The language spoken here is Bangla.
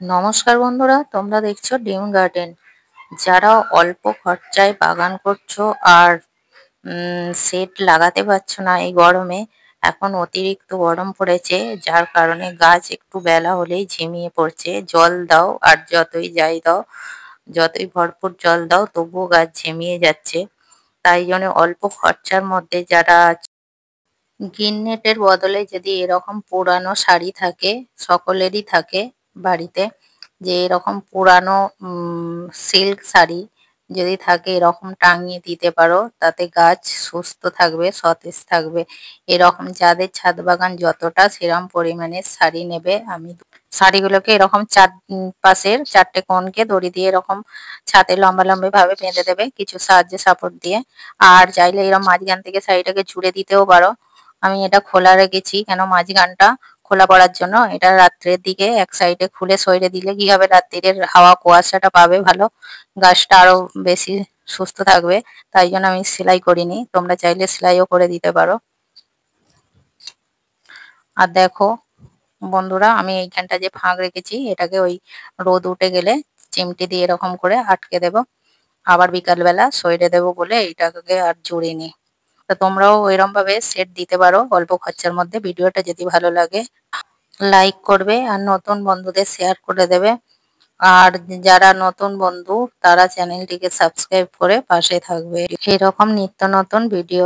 নমস্কার বন্ধুরা, তোমরা দেখছো ডিম গার্ডেন। যারা অল্প খরচায় বাগান করছো আর সেট লাগাতে পারছো না এই গরমে, এখন অতিরিক্ত গরম পড়েছে, যার কারণে গাছ একটু বেলা হলেই ঝিমিয়ে পড়ছে। জল দাও আর যতই যাই দাও, যতই ভরপুর জল দাও, তবুও গাছ ঝিমিয়ে যাচ্ছে। তাই জন্য অল্প খরচার মধ্যে যারা গ্রিন নেটের বদলে যদি এরকম পুরানো শাড়ি থাকে, সকলেরই থাকে বাড়িতে, যে এরকম পুরানো সিল্ক শাড়ি যদি থাকে এরকম টাঙিয়ে দিতে পারো, তাতে গাছ সুস্থ থাকবে, সতেজ থাকবে। এরকম যাদের ছাদ বাগান যতটা, সেরকম পরিমাণে শাড়ি নেবে। আমি শাড়িগুলোকে এরকম পাশের চারটে কোণকে দড়ি দিয়ে এরকম ছাদে লম্বা লম্বা ভাবে বেঁধে দেবে কিছু সাহায্যে সাপোর্ট দিয়ে। আর চাইলে এরকম মাঝখান থেকে শাড়িটাকে জুড়ে দিতেও পারো। আমি এটা খোলা রেখেছি কেন, মাঝখানটা খোলা পড়ার জন্য। এটা রাত্রের দিকে এক সাইডে খুলে সইরে দিলে কি হবে, রাত্রিরের হাওয়া কুয়াশাটা পাবে ভালো, গাছটা আরো বেশি সুস্থ থাকবে। তাই জন্য আমি সেলাই করিনি, তোমরা চাইলে সেলাইও করে দিতে পারো। আর দেখো বন্ধুরা, আমি এইখানটা যে ফাঁক রেখেছি এটাকে ওই রোদ উঠে গেলে চিমটি দিয়ে এরকম করে আটকে দেব, আবার বিকালবেলা সইরে দেবো বলে এইটাকে আর জুড়িনি। তো তোমরাও এরকম ভাবে সেট দিতে পারো অল্প খরচার মধ্যে। ভিডিওটা যদি ভালো লাগে লাইক করবে আর নতুন বন্ধুদের শেয়ার করে দেবে। আর যারা নতুন বন্ধু তারা চ্যানেলটিকে সাবস্ক্রাইব করে পাশে থাকবে এরকম নিত্য নতুন ভিডিও